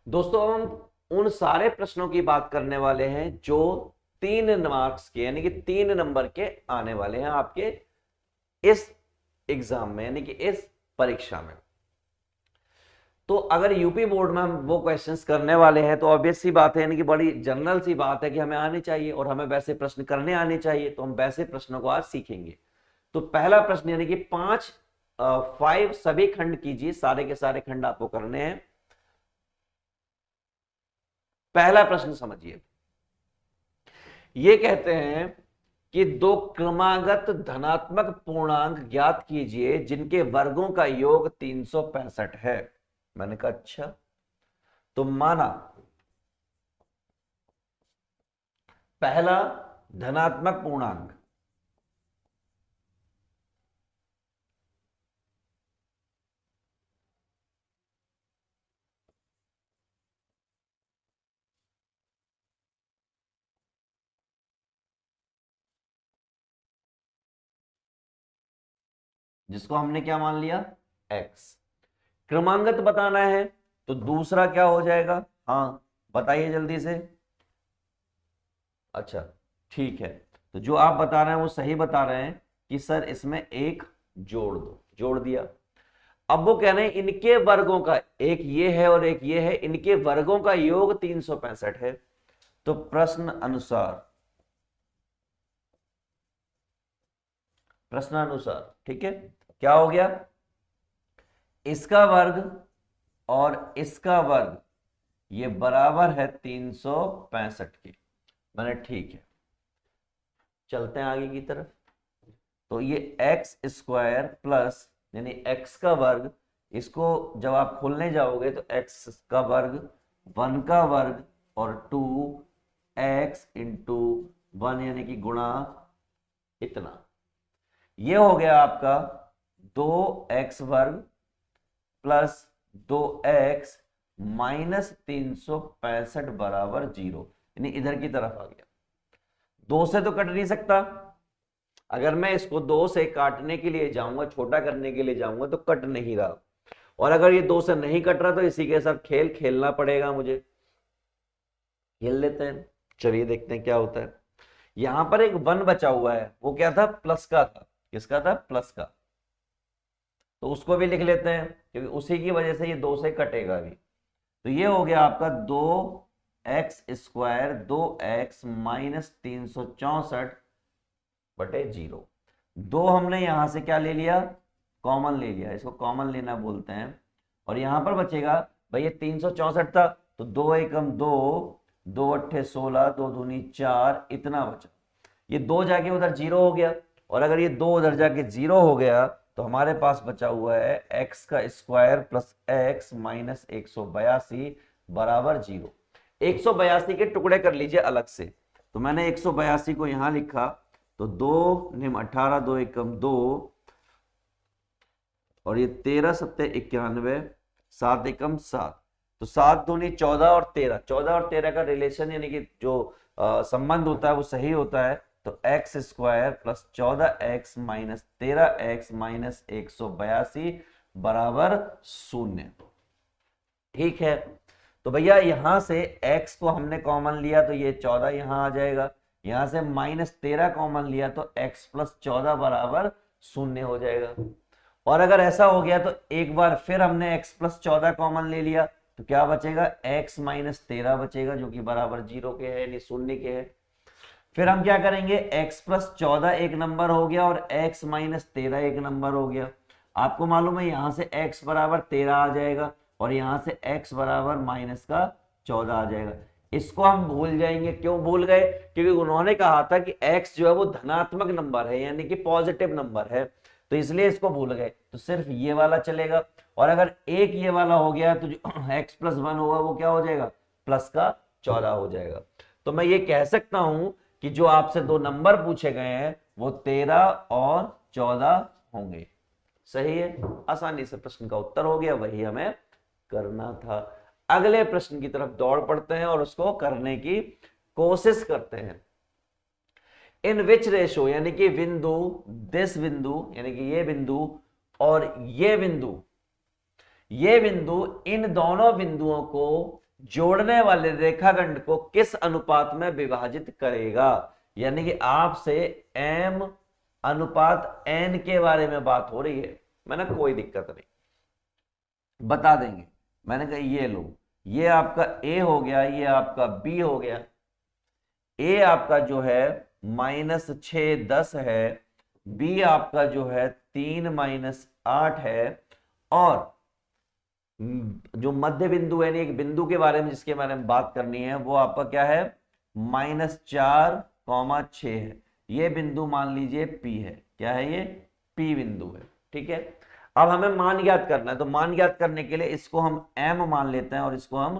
दोस्तों हम उन सारे प्रश्नों की बात करने वाले हैं जो 3 मार्क्स के यानी कि 3 नंबर के आने वाले हैं आपके इस एग्जाम में यानी कि इस परीक्षा में। तो अगर यूपी बोर्ड में हम वो क्वेश्चंस करने वाले हैं तो ऑब्वियस सी बात है यानी कि बड़ी जनरल सी बात है कि हमें आने चाहिए और हमें वैसे प्रश्न करने आने चाहिए, तो हम वैसे प्रश्नों को आज सीखेंगे। तो पहला प्रश्न यानी कि 5 सभी खंड कीजिए, सारे के सारे खंड आपको करने हैं। पहला प्रश्न समझिए, ये कहते हैं कि दो क्रमागत धनात्मक पूर्णांक ज्ञात कीजिए जिनके वर्गों का योग 365 है। मैंने कहा अच्छा, तो माना पहला धनात्मक पूर्णांक जिसको हमने क्या मान लिया, x। क्रमांगत बताना है तो दूसरा क्या हो जाएगा, हाँ बताइए जल्दी से। अच्छा ठीक है, तो जो आप बता रहे हैं वो सही बता रहे हैं कि सर इसमें एक जोड़ दो, जोड़ दिया। अब वो कह रहे हैं इनके वर्गों का, एक ये है और एक ये है, इनके वर्गों का योग 365 है। तो प्रश्न अनुसार, प्रश्नानुसार ठीक है, क्या हो गया, इसका वर्ग और इसका वर्ग ये बराबर है 365 के। मैंने ठीक है, चलते हैं आगे की तरफ। तो ये एक्स स्क्वायर प्लस यानी एक्स का वर्ग, इसको जब आप खोलने जाओगे तो एक्स का वर्ग, 1 का वर्ग और 2x इंटू 1 यानी कि गुणा इतना, ये हो गया आपका 2x वर्ग प्लस 2x माइनस 365 बराबर 0, यानी इधर की तरफ आ गया। 2 से तो कट नहीं सकता, अगर मैं इसको 2 से काटने के लिए जाऊंगा, छोटा करने के लिए जाऊंगा तो कट नहीं रहा, और अगर ये 2 से नहीं कट रहा तो इसी के साथ खेल खेलना पड़ेगा मुझे। खेल लेते हैं, चलिए देखते हैं क्या होता है। यहां पर एक 1 बचा हुआ है, वो क्या था, प्लस का था। किसका था, प्लस का, तो उसको भी लिख लेते हैं क्योंकि उसी की वजह से ये 2 से कटेगा भी। तो ये हो गया आपका 2x स्क्वायर 2x माइनस 364/0। 2 हमने यहां से क्या ले लिया, कॉमन ले लिया, इसको कॉमन लेना बोलते हैं। और यहां पर बचेगा, भाई ये 364 था तो 2 एकम 2, 2 अट्ठे 16, 2 दूनी 4, इतना बचा। ये 2 जाके उधर 0 हो गया, और अगर ये 2 उधर जाके 0 हो गया तो हमारे पास बचा हुआ है एक्स का स्क्वायर प्लस एक्स माइनस 182 बराबर 0। 182 के टुकड़े कर लीजिए अलग से, तो मैंने 182 को यहां लिखा, तो 2 निम 18, 2 एकम 2, और ये 13 सत्ते 91, 7 एकम 7, तो 7 दूनी 14 और 13, 14 और 13 का रिलेशन यानी कि जो संबंध होता है वो सही होता है। तो x square plus 14x minus 13x minus 182 बराबर 0। ठीक है, तो भैया यहां से x को हमने कॉमन लिया तो ये 14 यहां आ जाएगा, यहां से -13 कॉमन लिया तो x प्लस 14 बराबर 0 हो जाएगा। और अगर ऐसा हो गया तो एक बार फिर हमने x प्लस 14 कॉमन ले लिया तो क्या बचेगा, x माइनस 13 बचेगा जो कि बराबर 0 के है यानी 0 के है। फिर हम क्या करेंगे, x प्लस 14 एक नंबर हो गया और x माइनस 13 एक नंबर हो गया। आपको मालूम है यहां से x बराबर 13 आ जाएगा और यहां से x बराबर माइनस का 14 आ जाएगा। इसको हम भूल जाएंगे, क्यों भूल गए, क्योंकि उन्होंने कहा था कि x जो है वो धनात्मक नंबर है यानी कि पॉजिटिव नंबर है, तो इसलिए इसको भूल गए, तो सिर्फ ये वाला चलेगा। और अगर एक ये वाला हो गया तो जो x प्लस 1 होगा वो क्या हो जाएगा, प्लस का 14 हो जाएगा। तो मैं ये कह सकता हूं कि जो आपसे 2 नंबर पूछे गए हैं वो 13 और 14 होंगे। सही है, आसानी से प्रश्न का उत्तर हो गया, वही हमें करना था। अगले प्रश्न की तरफ दौड़ पड़ते हैं और उसको करने की कोशिश करते हैं। इन विच रेशो यानी कि बिंदु, दिस बिंदु यानी कि ये बिंदु और ये बिंदु, ये बिंदु इन दोनों बिंदुओं को जोड़ने वाले रेखाखंड को किस अनुपात में विभाजित करेगा। यानी कि आपसे m अनुपात n के बारे में बात हो रही है। मैंने कोई दिक्कत नहीं, बता देंगे। मैंने कहा ये लो, ये आपका a हो गया, ये आपका b हो गया। a आपका जो है -6 10 है, b आपका जो है 3 - 8 है, और जो मध्य बिंदु है, एक बिंदु के बारे में जिसके बारे में बात करनी है, वो आपका क्या है -4, 6 है। ये बिंदु मान लीजिए P है। क्या है ये? P बिंदु है। ठीक है, अब हमें मान ज्ञात करना है, तो मान ज्ञात करने के लिए इसको हम M मान लेते हैं और इसको हम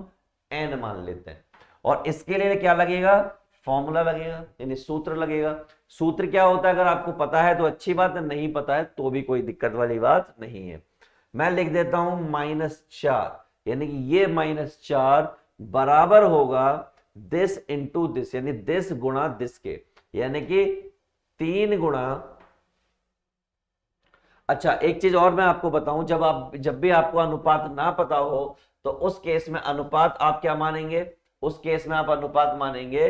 N मान लेते हैं। और इसके लिए क्या लगेगा? फॉर्मूला लगेगा, यानी सूत्र लगेगा। सूत्र क्या होता है? अगर आपको पता है तो अच्छी बात है, नहीं पता है तो भी कोई दिक्कत वाली बात नहीं है। मैं लिख देता हूं -4, यानी कि ये -4 बराबर होगा दिस इंटू दिस, यानी दिस गुणा दिस के, यानी कि 3 गुणा। अच्छा, एक चीज और मैं आपको बताऊं, जब भी आपको अनुपात ना पता हो तो उस केस में अनुपात आप क्या मानेंगे? उस केस में आप अनुपात मानेंगे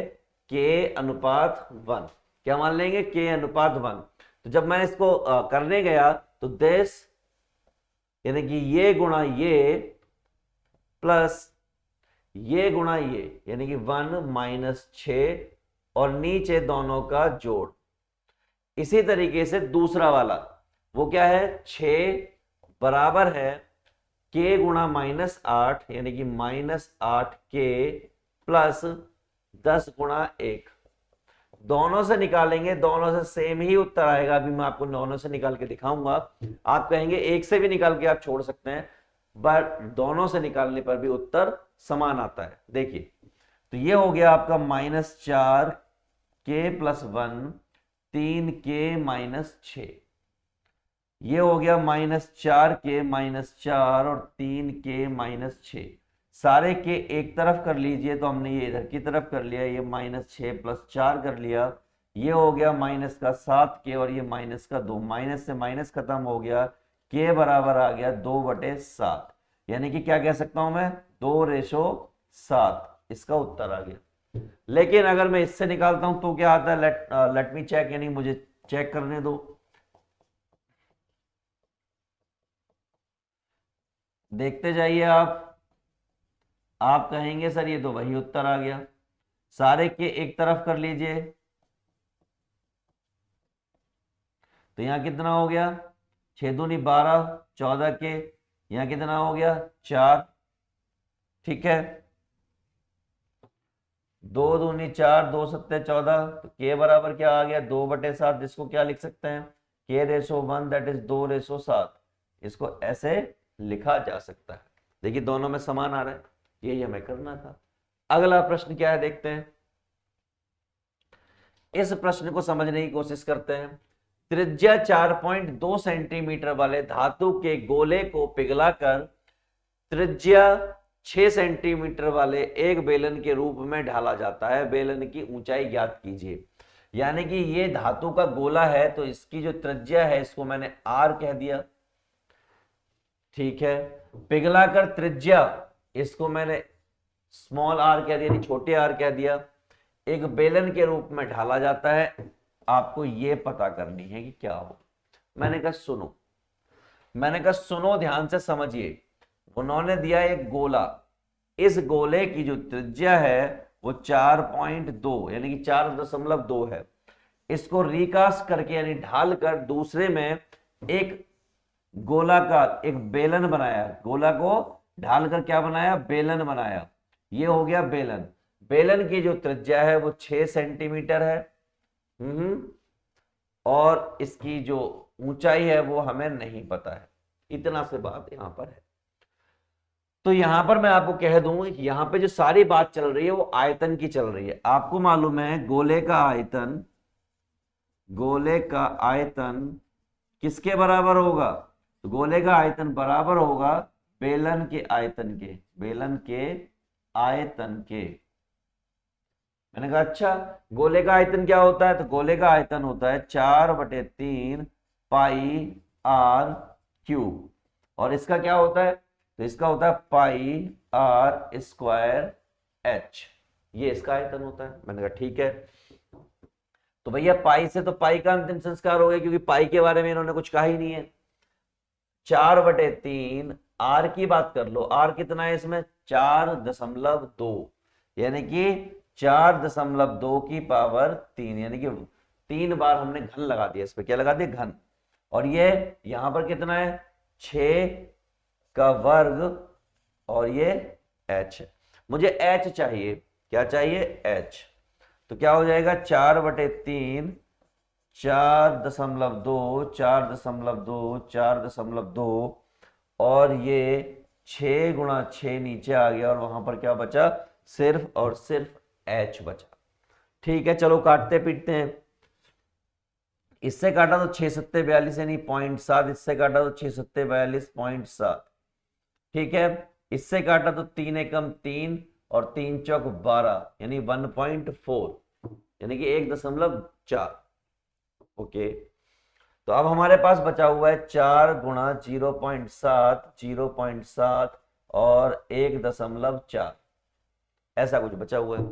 k/1। क्या मान लेंगे? k/1। तो जब मैं इसको करने गया तो दिस यानी कि ये गुणा ये प्लस ये गुणा ये, यानी कि 1 - 6 और नीचे दोनों का जोड़। इसी तरीके से दूसरा वाला वो क्या है? 6 बराबर है k गुणा -8, यानी कि -8k प्लस 10 गुणा 1। दोनों से निकालेंगे, दोनों से सेम ही उत्तर आएगा। अभी मैं आपको दोनों से निकाल के दिखाऊंगा। आप कहेंगे एक से भी निकाल के आप छोड़ सकते हैं, बट दोनों से निकालने पर भी उत्तर समान आता है। देखिए, तो ये हो गया आपका -4k + 1, 3k - 6। ये हो गया -4k - 4 और 3k - 6। सारे के एक तरफ कर लीजिए, तो हमने ये इधर की तरफ कर लिया, ये -6 + 4 कर लिया। ये हो गया -7k और ये -2, माइनस से माइनस खत्म हो गया, k बराबर आ गया 2/7। यानी कि क्या कह सकता हूं मैं? 2:7 इसका उत्तर आ गया। लेकिन अगर मैं इससे निकालता हूं तो क्या आता है? लेट मी चेक, यानी मुझे चेक करने दो। देखते जाइए आप कहेंगे सर ये तो वही उत्तर आ गया। सारे के एक तरफ कर लीजिए, तो यहां कितना हो गया? 6 दूनी 12, 14 के, यहां कितना हो गया? 4। ठीक है, 2 दूनी 4, 2 सत्ते 14, तो के बराबर क्या आ गया? 2/7। जिसको क्या लिख सकते हैं? k/1, that is 2/7। इसको ऐसे लिखा जा सकता है। देखिए दोनों में समान आ रहा है, यही हमें करना था। अगला प्रश्न क्या है देखते हैं। इस प्रश्न को समझने की कोशिश करते हैं। त्रिज्या 4.2 सेंटीमीटर वाले धातु के गोले को पिघलाकर त्रिज्या 6 सेंटीमीटर वाले एक बेलन के रूप में ढाला जाता है। बेलन की ऊंचाई ज्ञात कीजिए। यानी कि ये धातु का गोला है, तो इसकी जो त्रिज्या है इसको मैंने r कह दिया। ठीक है, पिघलाकर त्रिज्या इसको मैंने स्मॉल r कह दिया, छोटे r कह दिया। एक बेलन के रूप में ढाला जाता है। आपको यह पता करनी है कि क्या हो। मैंने कहा सुनो, ध्यान से समझिए। उन्होंने दिया एक गोला, इस गोले की जो त्रिज्या है वो 4.2 यानी कि 4.2 है। इसको रिकास्ट करके यानी ढाल कर दूसरे में एक गोलाकार एक बेलन बनाया। गोला को ढाल कर क्या बनाया? बेलन बनाया। ये हो गया बेलन। बेलन की जो त्रिज्या है वो 6 सेंटीमीटर है। और इसकी जो ऊंचाई है वो हमें नहीं पता है। इतना से बात यहां पर है। तो यहां पर मैं आपको कह दूं, यहां पे जो सारी बात चल रही है वो आयतन की चल रही है। आपको मालूम है गोले का आयतन किसके बराबर होगा? तो गोले का आयतन बराबर होगा बेलन के आयतन के। मैंने कहा अच्छा, गोले का आयतन क्या होता है? तो गोले का आयतन होता है 4/3 πr क्यूब। और इसका क्या होता है? तो इसका होता है पाई आर स्क्वायर एच, ये इसका आयतन होता है। मैंने कहा ठीक है। तो भैया पाई से तो पाई का अंतिम संस्कार हो गया, क्योंकि पाई के बारे में इन्होंने कुछ कहा ही नहीं है। 4/3 आर की बात कर लो, आर कितना है इसमें 4.2, यानी कि 4.2 की पावर 3, यानी कि 3 बार हमने घन लगा दिया इस पे। क्या लगा दिया? घन। और ये यहां पर कितना है 6 का वर्ग, और ये h है। मुझे h चाहिए। क्या चाहिए? h। तो क्या हो जाएगा 4/3, 4.2, 4.2, 4.2, और ये 6 गुणा 6 नीचे आ गया, और वहां पर क्या बचा? सिर्फ और सिर्फ h बचा। ठीक है, चलो काटते पीटते हैं। इससे काटा तो 6 सत्ते 42, यानी 0.7, इससे काटा तो 6 सत्ते 42, 0.7। ठीक है, इससे काटा तो 3 एकम 3 और 3 चौक 12, यानी 1.4, यानी कि 1.4। ओके, तो अब हमारे पास बचा हुआ है 4 गुणा 0.7, 0.7 और 1.4, ऐसा कुछ बचा हुआ है।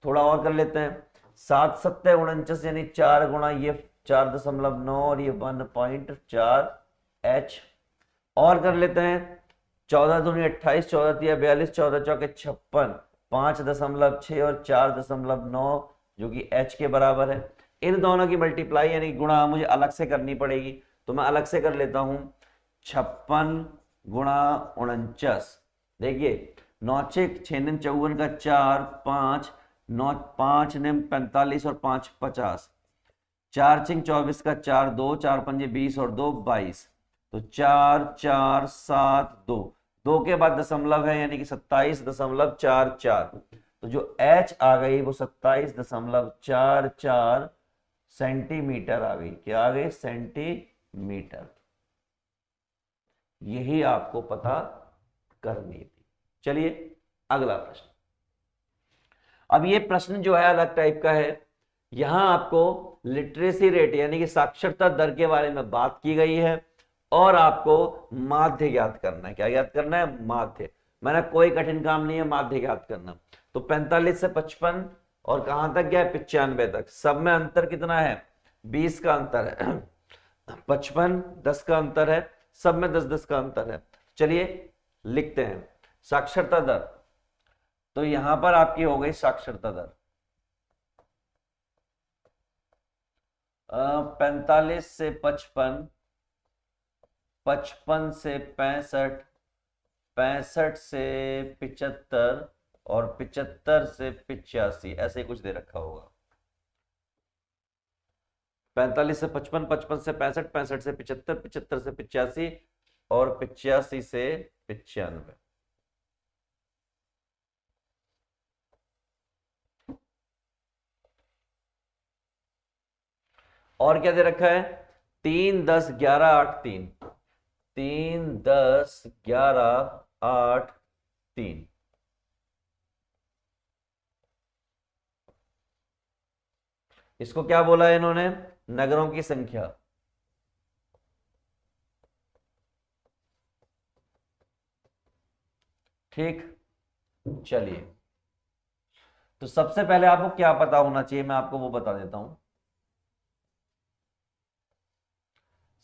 थोड़ा और कर लेते हैं। 7 सत्ते 49, यानी 4 गुणा ये 4.9 और ये 1.4 h। और कर लेते हैं 14 दूनी 28, 14 तिया 42, 14 चौके 56, 5.6 और 4.9, जो कि h के बराबर है। इन दोनों की मल्टीप्लाई यानी गुणा मुझे अलग से करनी पड़ेगी, तो मैं अलग से कर लेता हूं। 56 गुणा 49, देखिए 9 6 6 54 का 4, 5 9 5 45 और 5 50, 4 6 24 का 4 2, 4 5 20 और 2 22, तो 4 4 7 2, 2 के बाद दशमलव है, यानी कि 27.44। तो जो h आ गई वो 27.44 सेंटीमीटर आ गई। क्या आ गई? सेंटीमीटर। यही आपको पता करनी थी। चलिए अगला प्रश्न। अब ये प्रश्न जो है अलग टाइप का है। यहां आपको लिटरेसी रेट यानी कि साक्षरता दर के बारे में बात की गई है, और आपको माध्य ज्ञात करना है। क्या ज्ञात करना है? माध्य। मैंने कोई कठिन काम नहीं है माध्य ज्ञात करना। तो 45 से 55 और कहां तक गया? 95 तक। सब में अंतर कितना है? 20 का अंतर है। 55 10 का अंतर है, सब में 10 10 का अंतर है। चलिए लिखते हैं साक्षरता दर। तो यहां पर आपकी हो गई साक्षरता दर 45 से 55, 55 से 65, 65 से 75 और 75 से 85, ऐसे ही कुछ दे रखा होगा। 45 से 55, 55 से 65, 65 से 75, 75 से 85 और 85 से 95। और क्या दे रखा है? 3 10 11 8 3, 3 10 11 8 3। इसको क्या बोला है इन्होंने? नगरों की संख्या। ठीक, चलिए तो सबसे पहले आपको क्या पता होना चाहिए, मैं आपको वो बता देता हूं।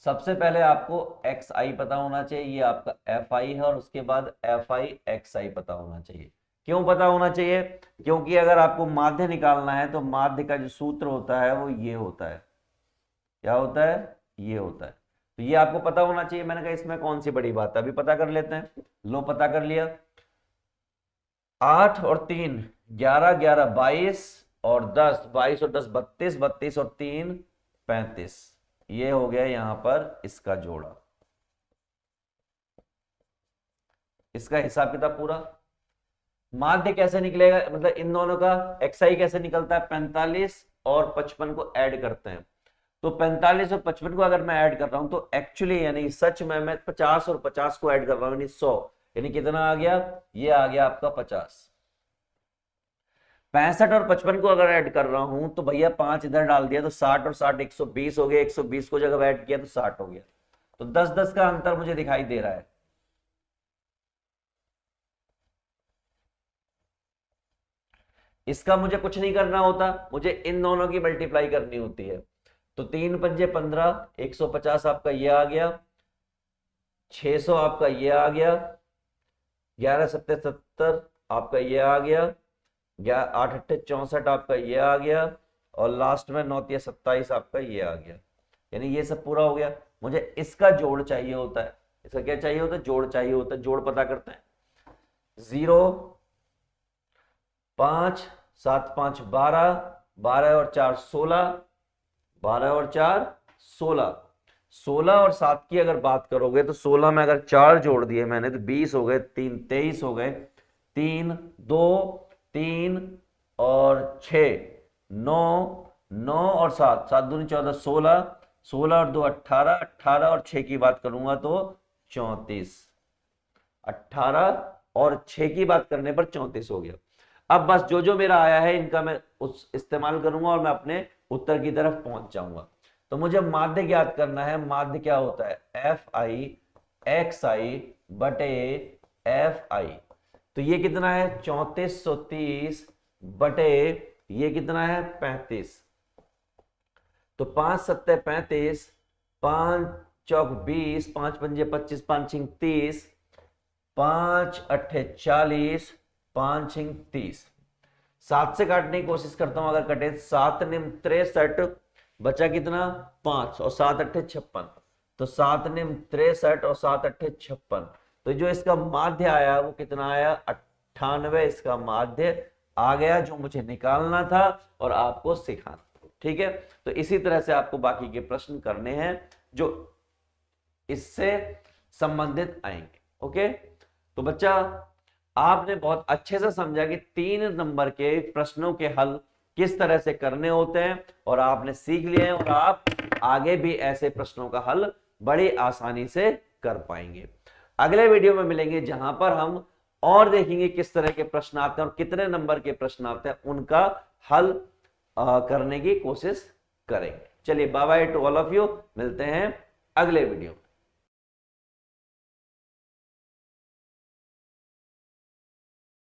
सबसे पहले आपको एक्स आई पता होना चाहिए, ये आपका एफ आई है, और उसके बाद एफ आई एक्स आई पता होना चाहिए। क्यों पता होना चाहिए? क्योंकि अगर आपको माध्य निकालना है तो माध्य का जो सूत्र होता है वो ये होता है। क्या होता है? ये होता है। तो ये आपको पता होना चाहिए। मैंने कहा इसमें कौन सी बड़ी बात है, अभी पता कर लेते हैं। लो पता कर लिया। 8 और 3 11 11 22 और 10 22 और 10 32 32 और 3 35। ये हो गया यहां पर इसका जोड़ा। इसका हिसाब किताब पूरा। माध्य कैसे निकलेगा, मतलब इन दोनों का एक्सआई कैसे निकलता है? 45 और 55 को ऐड करते हैं। तो 45 और 55 को अगर मैं ऐड कर रहा हूं तो एक्चुअली यानी सच में मैं 50 और 50 को ऐड कर रहा हूं, यानी 100, यानी कितना आ गया? ये आ गया आपका 50। 65 और 55 को अगर ऐड कर रहा हूं तो भैया 5 इधर डाल दिया तो 60 और 60 120 हो गया, 120 को जब ऐड किया तो 60 हो गया। तो 10 10 का अंतर मुझे दिखाई दे रहा है। इसका मुझे कुछ नहीं करना होता, मुझे इन दोनों की मल्टीप्लाई करनी होती है। तो 3 पंजे 15, 150 आपका ये आ गया, 600 आपका ये आ गया, 11 सत्ते 70 आपका ये आ गया, 8 अट्ठे 64 आपका ये आ गया, और लास्ट में 9 27 आपका ये आ गया। यानी ये सब पूरा हो गया। मुझे इसका जोड़ चाहिए होता है। इसका क्या चाहिए होता है? जोड़ चाहिए होता है। जोड़ पता करते हैं। 0 5 7 5 12, 12 और 4 16, 12 और 4 16, 16 और 7 की अगर बात करोगे तो 16 में अगर 4 जोड़ दिए मैंने तो 20 हो गए, 3 23 हो गए, 3 2 3 और 6 9, 9 और 7, 7 दूनी 14, 16, 16 और 2 18, 18 और 6 की बात करूंगा तो 34, 18 और 6 की बात करने पर 34 हो गया। अब बस जो जो मेरा आया है इनका मैं उस इस्तेमाल करूंगा और मैं अपने उत्तर की तरफ पहुंच जाऊंगा। तो मुझे माध्य ज्ञात करना है। माध्य क्या होता है? एफ आई एक्स आई बटे एफ आई। तो ये कितना है? 3430 बटे ये कितना है? 35। तो 5 सत्ते 35, 5 चौक 20, 5 पंजे 25, 5 छिंग 30, 5 अट्ठे 40, 5 छिंग 30। 7 से काटने की कोशिश करता हूं, अगर कटे 7 निम 63, बचा कितना? 5 और 7 अट्ठे 56। तो 7 निम 63 और 7 अट्ठे 56। तो जो इसका माध्य आया वो कितना आया? 98 इसका माध्य आ गया, जो मुझे निकालना था और आपको सिखाना। ठीक है, तो इसी तरह से आपको बाकी के प्रश्न करने हैं जो इससे संबंधित आएंगे। ओके, तो बच्चा आपने बहुत अच्छे से समझा कि 3 नंबर के प्रश्नों के हल किस तरह से करने होते हैं और आपने सीख लिए हैं, और आप आगे भी ऐसे प्रश्नों का हल बड़ी आसानी से कर पाएंगे। अगले वीडियो में मिलेंगे जहां पर हम और देखेंगे किस तरह के प्रश्न आते हैं और कितने नंबर के प्रश्न आते हैं, उनका हल करने की कोशिश करेंगे। चलिए, bye bye to all of you. मिलते हैं अगले वीडियो में।